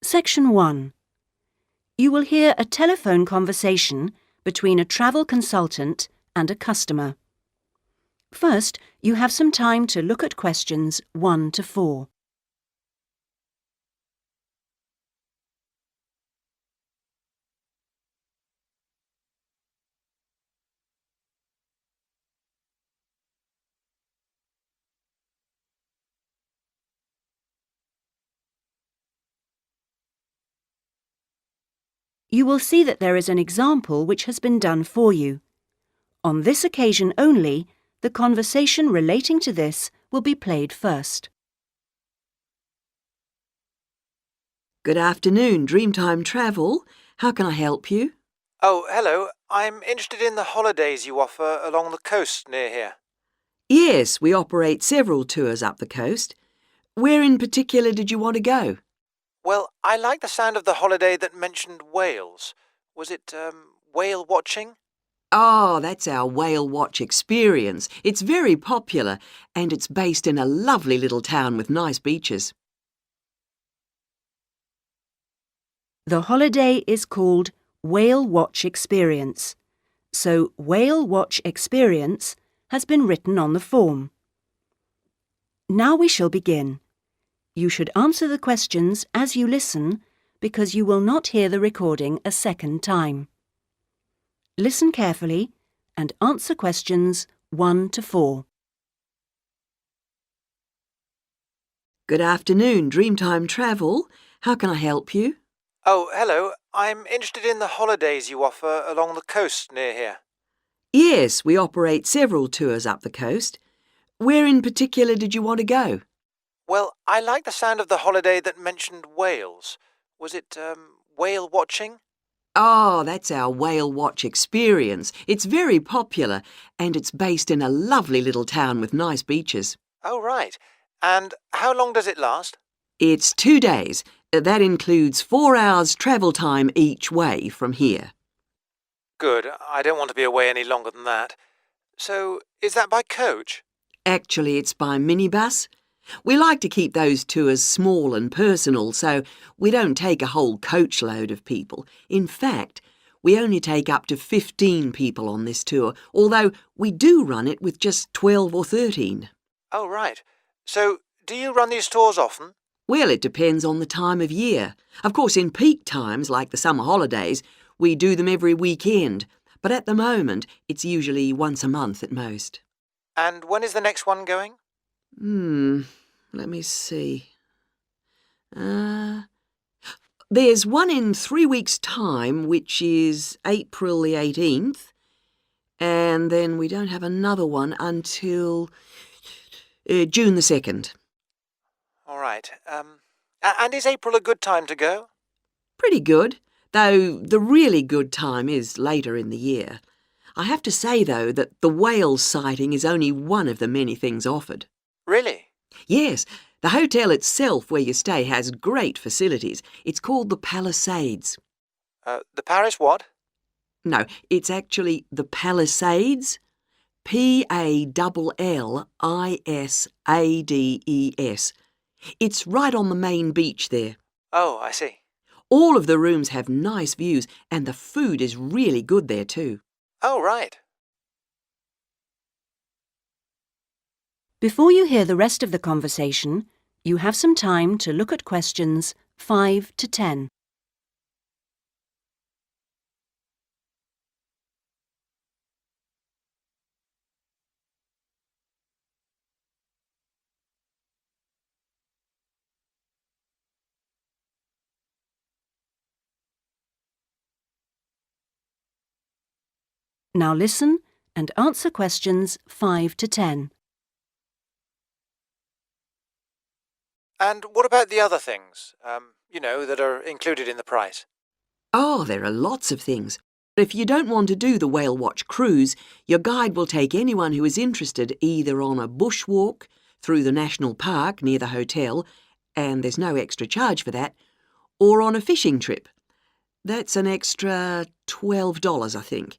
Section 1. You will hear a telephone conversation between a travel consultant and a customer. First, you have some time to look at questions 1 to 4. You will see that there is an example which has been done for you. On this occasion only, the conversation relating to this will be played first. Good afternoon, Dreamtime Travel. How can I help you? Oh, hello. I'm interested in the holidays you offer along the coast near here. Yes, we operate several tours up the coast. Where in particular did you want to go? Well, I like the sound of the holiday that mentioned whales. Was it, whale watching? Oh, that's our whale watch experience. It's very popular and it's based in a lovely little town with nice beaches. The holiday is called Whale Watch Experience, so Whale Watch Experience has been written on the form. Now we shall begin. You should answer the questions as you listen because you will not hear the recording a second time. Listen carefully and answer questions 1 to 4. Good afternoon, Dreamtime Travel. How can I help you? Oh, hello. I'm interested in the holidays you offer along the coast near here. Yes, we operate several tours up the coast. Where in particular did you want to go? Well, I like the sound of the holiday that mentioned whales. Was it, whale watching? Oh, that's our whale watch experience. It's very popular and it's based in a lovely little town with nice beaches. Oh, right. And how long does it last? It's 2 days. That includes 4 hours travel time each way from here. Good. I don't want to be away any longer than that. So, is that by coach? Actually, it's by minibus. We like to keep those tours small and personal, so we don't take a whole coachload of people. In fact, we only take up to 15 people on this tour, although we do run it with just 12 or 13. Oh, right. So, do you run these tours often? Well, it depends on the time of year. Of course, in peak times, like the summer holidays, we do them every weekend, but at the moment, it's usually once a month at most. And when is the next one going? Let me see. There's one in 3 weeks' time, which is April the 18th, and then we don't have another one until June the 2nd. All right. And is April a good time to go? Pretty good, though the really good time is later in the year. I have to say, though, that the whale sighting is only one of the many things offered. Really? Yes, the hotel itself where you stay has great facilities. It's called the Palisades. The Paris what? No, it's actually the Palisades. Palllisades. It's right on the main beach there. Oh, I see. All of the rooms have nice views and the food is really good there too. Oh, right. Before you hear the rest of the conversation, you have some time to look at questions 5 to 10. Now listen and answer questions 5 to 10. And what about the other things, that are included in the price? Oh, there are lots of things. If you don't want to do the whale watch cruise, your guide will take anyone who is interested either on a bushwalk through the national park near the hotel, and there's no extra charge for that, or on a fishing trip. That's an extra $12, I think.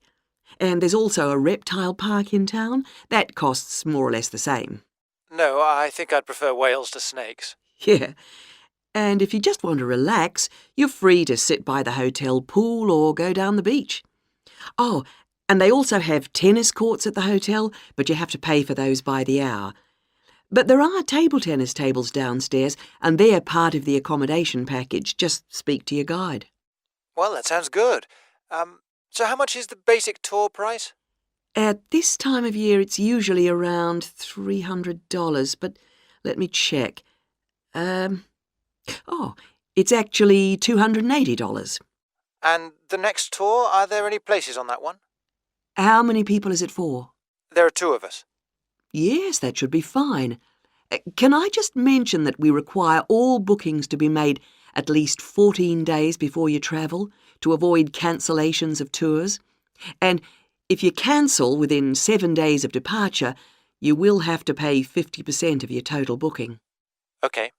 And there's also a reptile park in town. That costs more or less the same. No, I think I'd prefer whales to snakes. Yeah. And if you just want to relax, you're free to sit by the hotel pool or go down the beach. Oh, and they also have tennis courts at the hotel, but you have to pay for those by the hour. But there are table tennis tables downstairs, and they're part of the accommodation package. Just speak to your guide. Well, that sounds good. So how much is the basic tour price? At this time of year, it's usually around $300, but let me check. It's actually $280. And the next tour, are there any places on that one? How many people is it for? There are 2 of us. Yes, that should be fine. Can I just mention that we require all bookings to be made at least 14 days before you travel to avoid cancellations of tours? And if you cancel within 7 days of departure, you will have to pay 50% of your total booking. Okay.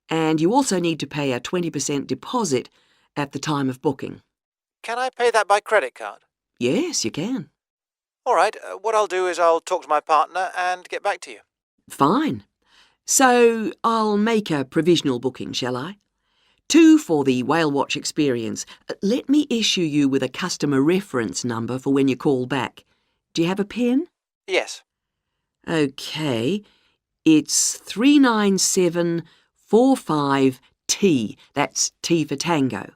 And you also need to pay a 20% deposit at the time of booking. Can I pay that by credit card? Yes, you can. All right, what I'll do is I'll talk to my partner and get back to you. Fine. So I'll make a provisional booking, shall I? 2 for the Whale Watch experience. Let me issue you with a customer reference number for when you call back. Do you have a pen? Yes. OK. It's 39745T. That's T for Tango.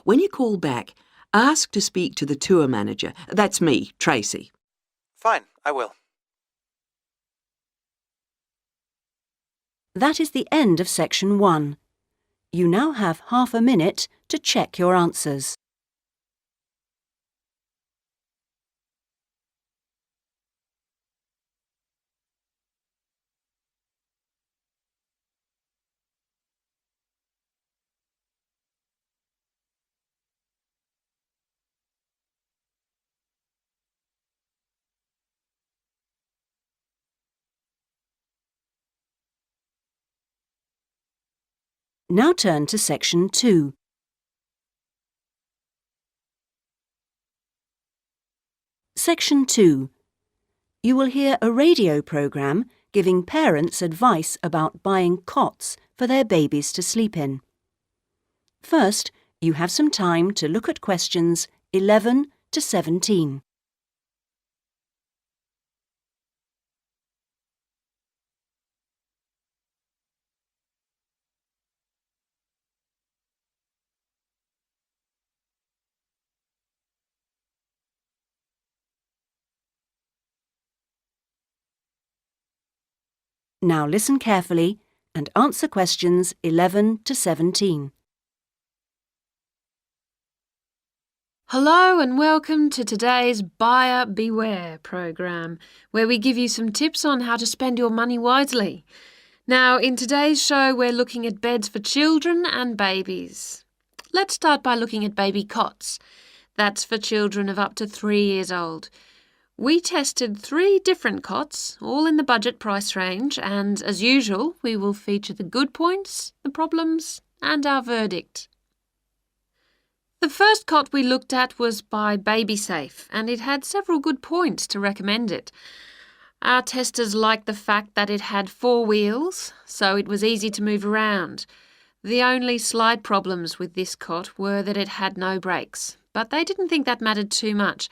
When you call back, ask to speak to the tour manager. That's me, Tracy. Fine, I will. That is the end of section 1. You now have half a minute to check your answers. Now turn to section 2. Section 2. You will hear a radio programme giving parents advice about buying cots for their babies to sleep in. First, you have some time to look at questions 11 to 17. Now listen carefully and answer questions 11 to 17. Hello and welcome to today's Buyer Beware program, where we give you some tips on how to spend your money wisely. Now, in today's show, we're looking at beds for children and babies. Let's start by looking at baby cots. That's for children of up to 3 years old. We tested 3 different cots, all in the budget price range, and as usual, we will feature the good points, the problems, and our verdict. The first cot we looked at was by BabySafe, and it had several good points to recommend it. Our testers liked the fact that it had 4 wheels, so it was easy to move around. The only slight problems with this cot were that it had no brakes, but they didn't think that mattered too much.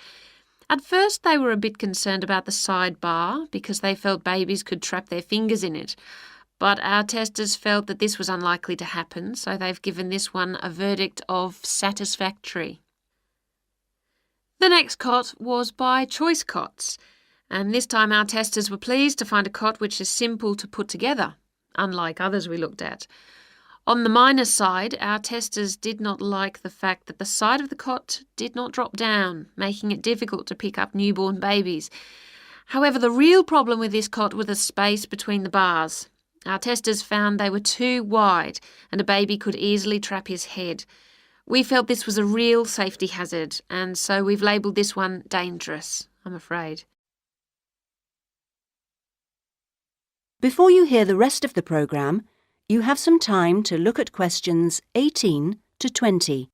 At first, they were a bit concerned about the side bar because they felt babies could trap their fingers in it. But our testers felt that this was unlikely to happen, so they've given this one a verdict of satisfactory. The next cot was by Choice Cots, and this time our testers were pleased to find a cot which is simple to put together, unlike others we looked at. On the minus side, our testers did not like the fact that the side of the cot did not drop down, making it difficult to pick up newborn babies. However, the real problem with this cot was the space between the bars. Our testers found they were too wide and a baby could easily trap his head. We felt this was a real safety hazard, and so we've labelled this one dangerous, I'm afraid. Before you hear the rest of the programme, you have some time to look at questions 18 to 20.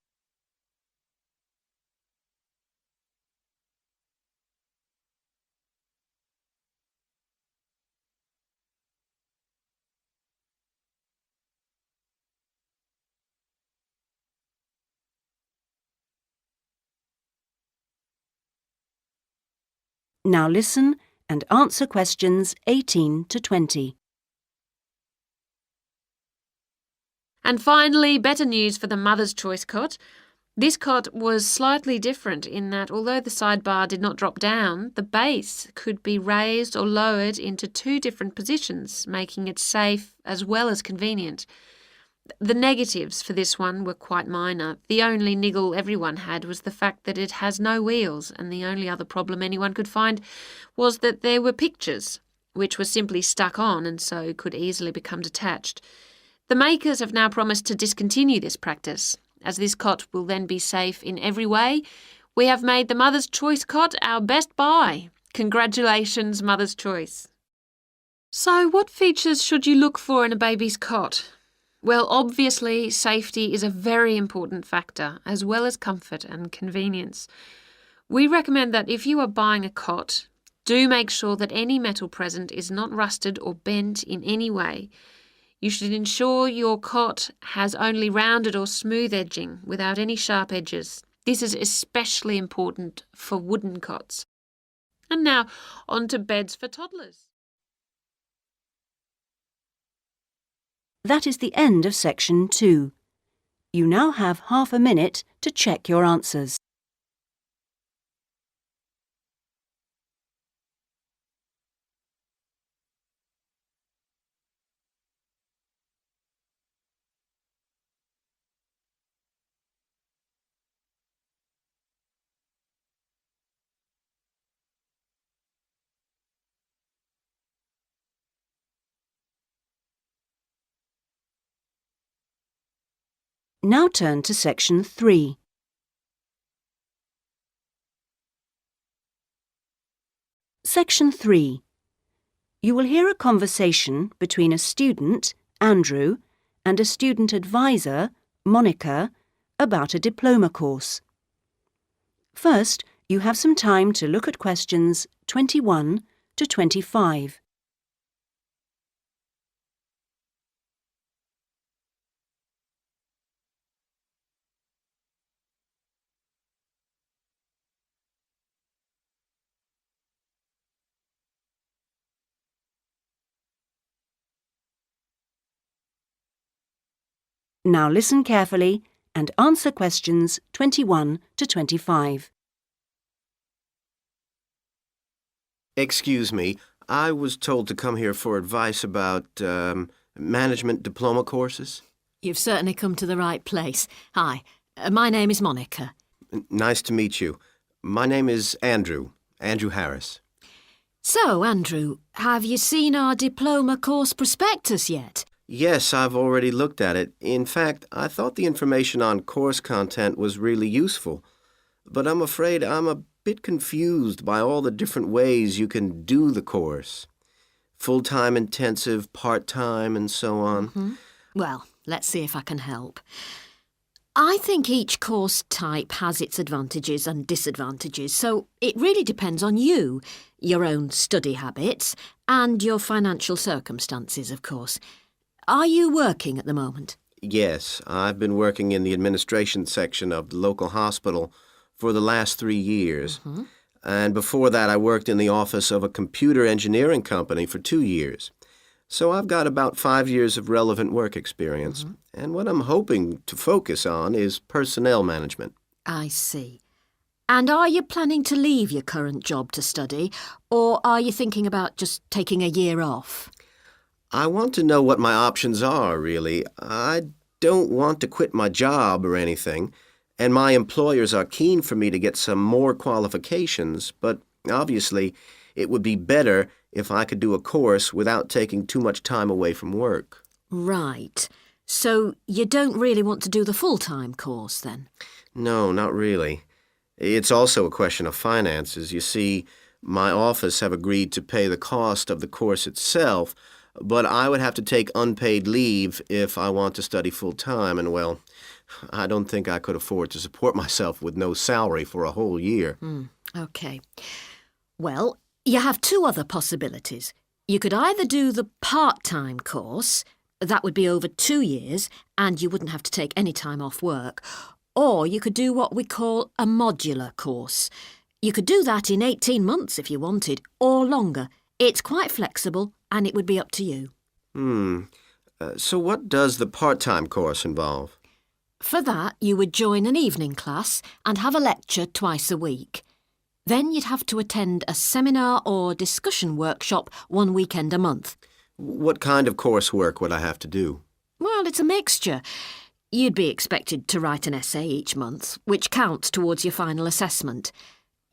Now listen and answer questions 18 to 20. And finally, better news for the Mother's Choice cot. This cot was slightly different in that although the sidebar did not drop down, the base could be raised or lowered into two different positions, making it safe as well as convenient. The negatives for this one were quite minor. The only niggle everyone had was the fact that it has no wheels, and the only other problem anyone could find was that there were pictures, which were simply stuck on and so could easily become detached. The makers have now promised to discontinue this practice. As this cot will then be safe in every way, we have made the Mother's Choice cot our best buy. Congratulations, Mother's Choice. So, what features should you look for in a baby's cot? Well, obviously, safety is a very important factor, as well as comfort and convenience. We recommend that if you are buying a cot, do make sure that any metal present is not rusted or bent in any way. You should ensure your cot has only rounded or smooth edging without any sharp edges. This is especially important for wooden cots. And now, on to beds for toddlers. That is the end of section 2. You now have half a minute to check your answers. Now turn to section 3. Section 3. You will hear a conversation between a student, Andrew, and a student advisor, Monica, about a diploma course. First, you have some time to look at questions 21 to 25. Now listen carefully and answer questions 21 to 25. Excuse me, I was told to come here for advice about management diploma courses. You've certainly come to the right place. Hi, my name is Monica. Nice to meet you. My name is Andrew Harris. So, Andrew, have you seen our diploma course prospectus yet? Yes, I've already looked at it. In fact, I thought the information on course content was really useful. But I'm afraid I'm a bit confused by all the different ways you can do the course. Full-time intensive, part-time, and so on. Well, let's see if I can help. I think each course type has its advantages and disadvantages, so it really depends on you, your own study habits, and your financial circumstances, of course. Are you working at the moment? Yes, I've been working in the administration section of the local hospital for the last 3 years. And before that, I worked in the office of a computer engineering company for 2 years. So I've got about 5 years of relevant work experience. And what I'm hoping to focus on is personnel management. I see. And are you planning to leave your current job to study, or are you thinking about just taking a year off? I want to know what my options are, really. I don't want to quit my job or anything, and my employers are keen for me to get some more qualifications, but obviously it would be better if I could do a course without taking too much time away from work. Right. So you don't really want to do the full-time course, then? No, not really. It's also a question of finances. You see, my office have agreed to pay the cost of the course itself, but I would have to take unpaid leave if I want to study full-time, and well, I don't think I could afford to support myself with no salary for a whole year. OK. Well, you have two other possibilities. You could either do the part-time course, that would be over 2 years, and you wouldn't have to take any time off work, or you could do what we call a modular course. You could do that in 18 months if you wanted, or longer. It's quite flexible and it would be up to you. So what does the part-time course involve? For that, you would join an evening class and have a lecture twice a week. Then you'd have to attend a seminar or discussion workshop one weekend a month. What kind of coursework would I have to do? Well, it's a mixture. You'd be expected to write an essay each month, which counts towards your final assessment.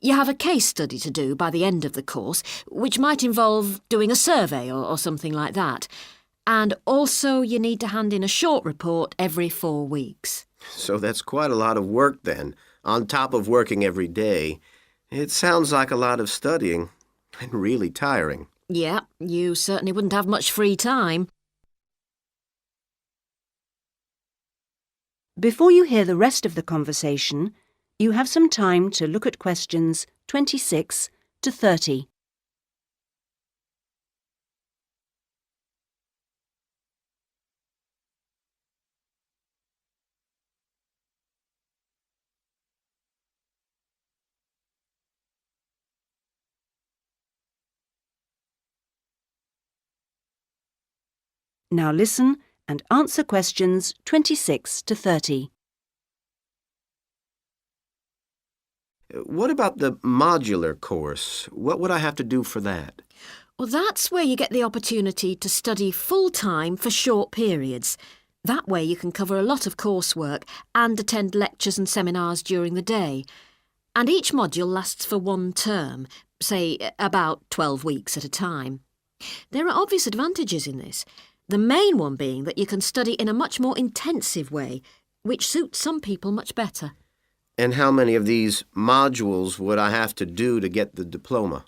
You have a case study to do by the end of the course, which might involve doing a survey or something like that. And also you need to hand in a short report every 4 weeks. So that's quite a lot of work then, on top of working every day. It sounds like a lot of studying, and really tiring. Yeah, you certainly wouldn't have much free time. Before you hear the rest of the conversation, you have some time to look at questions 26 to 30. Now listen and answer questions 26 to 30. What about the modular course? What would I have to do for that? Well, that's where you get the opportunity to study full-time for short periods. That way you can cover a lot of coursework and attend lectures and seminars during the day. And each module lasts for 1 term, say about 12 weeks at a time. There are obvious advantages in this. The main one being that you can study in a much more intensive way, which suits some people much better. And how many of these modules would I have to do to get the diploma?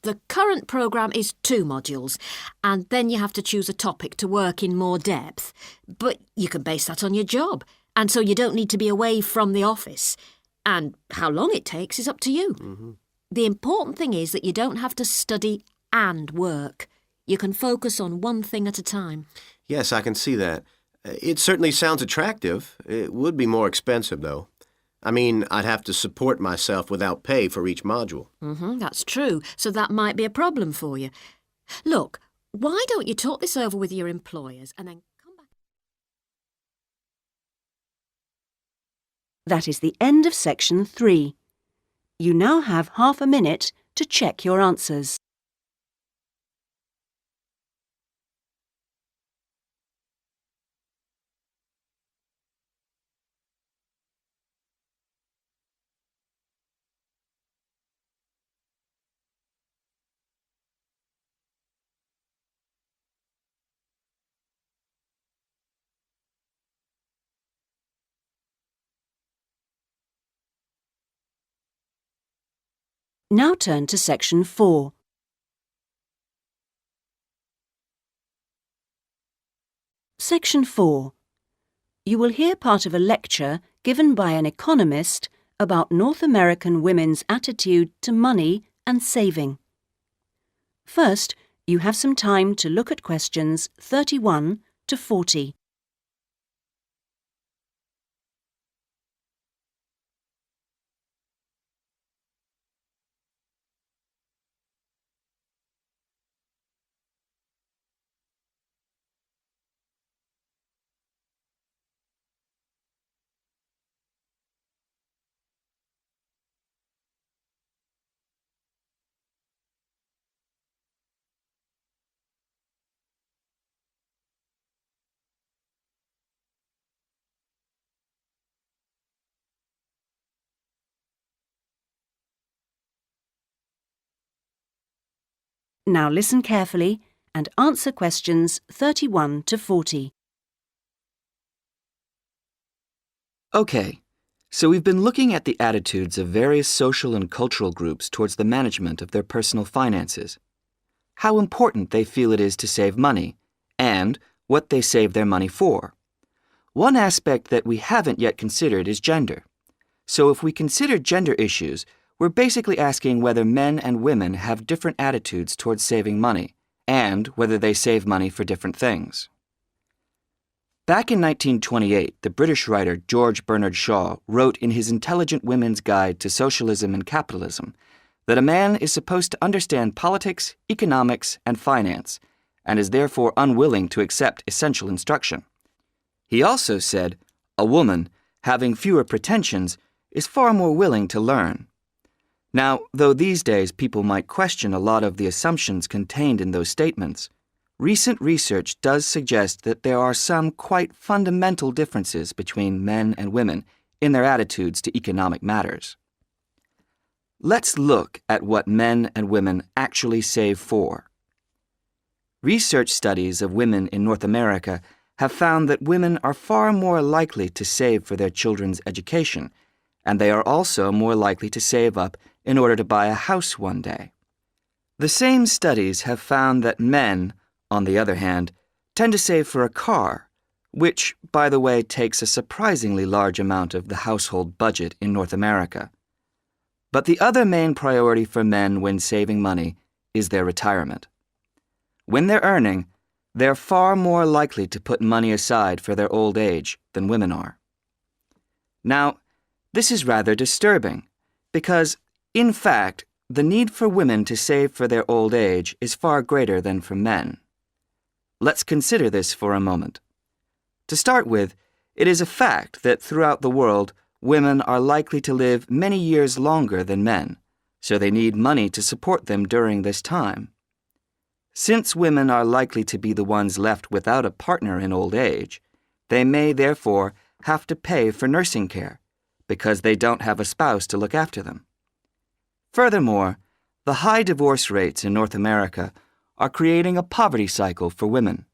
The current programme is 2 modules, and then you have to choose a topic to work in more depth. But you can base that on your job, and so you don't need to be away from the office. And how long it takes is up to you. The important thing is that you don't have to study and work. You can focus on one thing at a time. Yes, I can see that. It certainly sounds attractive. It would be more expensive, though. I mean, I'd have to support myself without pay for each module. That's true, so that might be a problem for you. Look, why don't you talk this over with your employers and then come back? That is the end of section 3. You now have half a minute to check your answers. Now turn to section 4. Section 4. You will hear part of a lecture given by an economist about North American women's attitude to money and saving. First, you have some time to look at questions 31 to 40. Now listen carefully and answer questions 31 to 40. Okay, so we've been looking at the attitudes of various social and cultural groups towards the management of their personal finances, how important they feel it is to save money, and what they save their money for. One aspect that we haven't yet considered is gender. So if we consider gender issues, we're basically asking whether men and women have different attitudes towards saving money, and whether they save money for different things. Back in 1928, the British writer George Bernard Shaw wrote in his Intelligent Women's Guide to Socialism and Capitalism that a man is supposed to understand politics, economics, and finance, and is therefore unwilling to accept essential instruction. He also said, a woman, having fewer pretensions, is far more willing to learn. Now, though these days people might question a lot of the assumptions contained in those statements, recent research does suggest that there are some quite fundamental differences between men and women in their attitudes to economic matters. Let's look at what men and women actually save for. Research studies of women in North America have found that women are far more likely to save for their children's education, and they are also more likely to save up in order to buy a house one day. The same studies have found that men, on the other hand, tend to save for a car, which, by the way, takes a surprisingly large amount of the household budget in North America. But the other main priority for men when saving money is their retirement. When they're earning, they're far more likely to put money aside for their old age than women are. Now, this is rather disturbing because, in fact, the need for women to save for their old age is far greater than for men. Let's consider this for a moment. To start with, it is a fact that throughout the world, women are likely to live many years longer than men, so they need money to support them during this time. Since women are likely to be the ones left without a partner in old age, they may therefore have to pay for nursing care because they don't have a spouse to look after them. Furthermore, the high divorce rates in North America are creating a poverty cycle for women.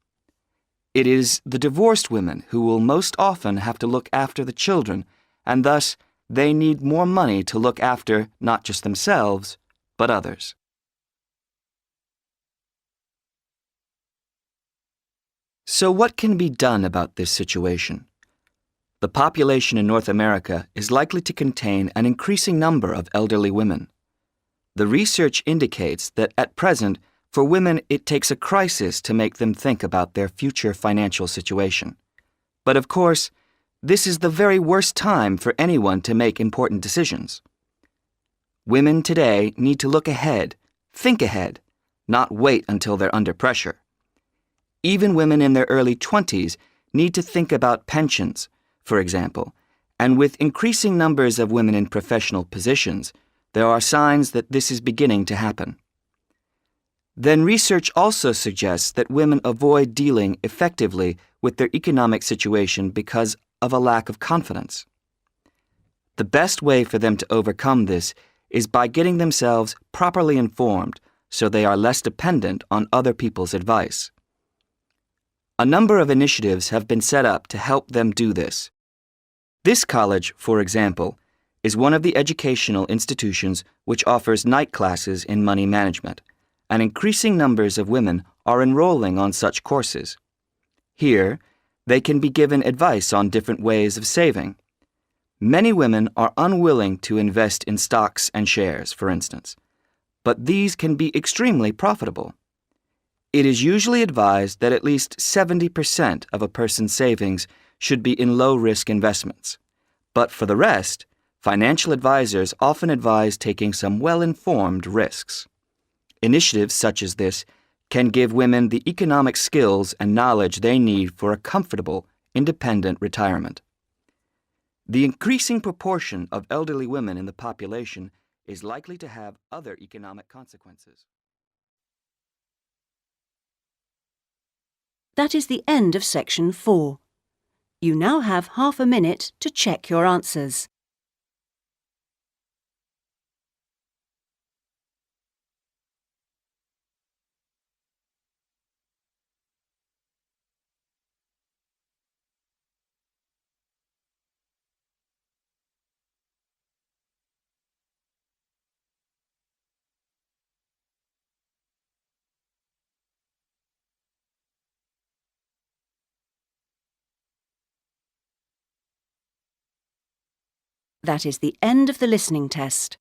It is the divorced women who will most often have to look after the children, and thus they need more money to look after not just themselves, but others. So what can be done about this situation? The population in North America is likely to contain an increasing number of elderly women. The research indicates that at present, for women, it takes a crisis to make them think about their future financial situation. But of course, this is the very worst time for anyone to make important decisions. Women today need to look ahead, think ahead, not wait until they're under pressure. Even women in their early 20s need to think about pensions, for example, and with increasing numbers of women in professional positions, there are signs that this is beginning to happen. Then research also suggests that women avoid dealing effectively with their economic situation because of a lack of confidence. The best way for them to overcome this is by getting themselves properly informed so they are less dependent on other people's advice. A number of initiatives have been set up to help them do this. This college, for example, is one of the educational institutions which offers night classes in money management, and increasing numbers of women are enrolling on such courses. Here, they can be given advice on different ways of saving. Many women are unwilling to invest in stocks and shares, for instance, but these can be extremely profitable. It is usually advised that at least 70% of a person's savings should be in low-risk investments. But for the rest, financial advisors often advise taking some well-informed risks. Initiatives such as this can give women the economic skills and knowledge they need for a comfortable, independent retirement. The increasing proportion of elderly women in the population is likely to have other economic consequences. That is the end of section 4. You now have half a minute to check your answers. That is the end of the listening test.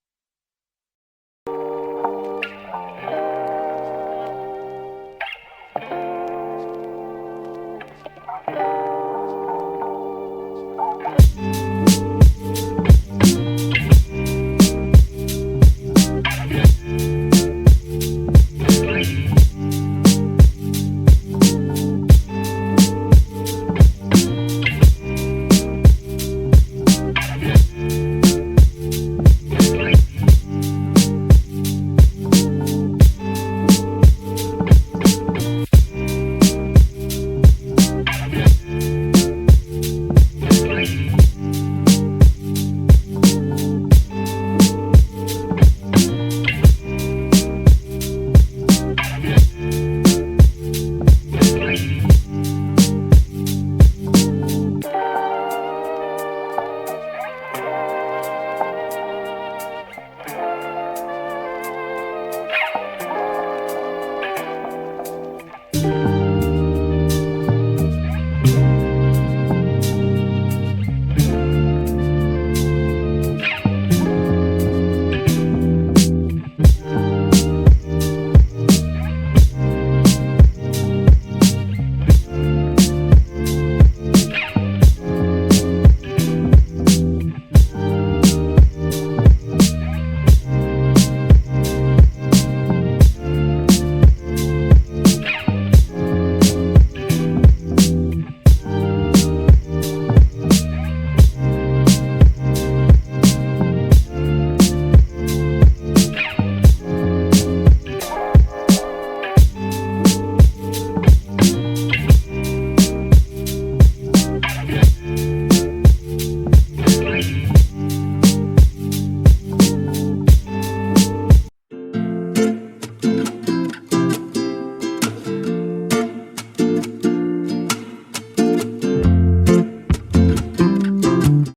Bye.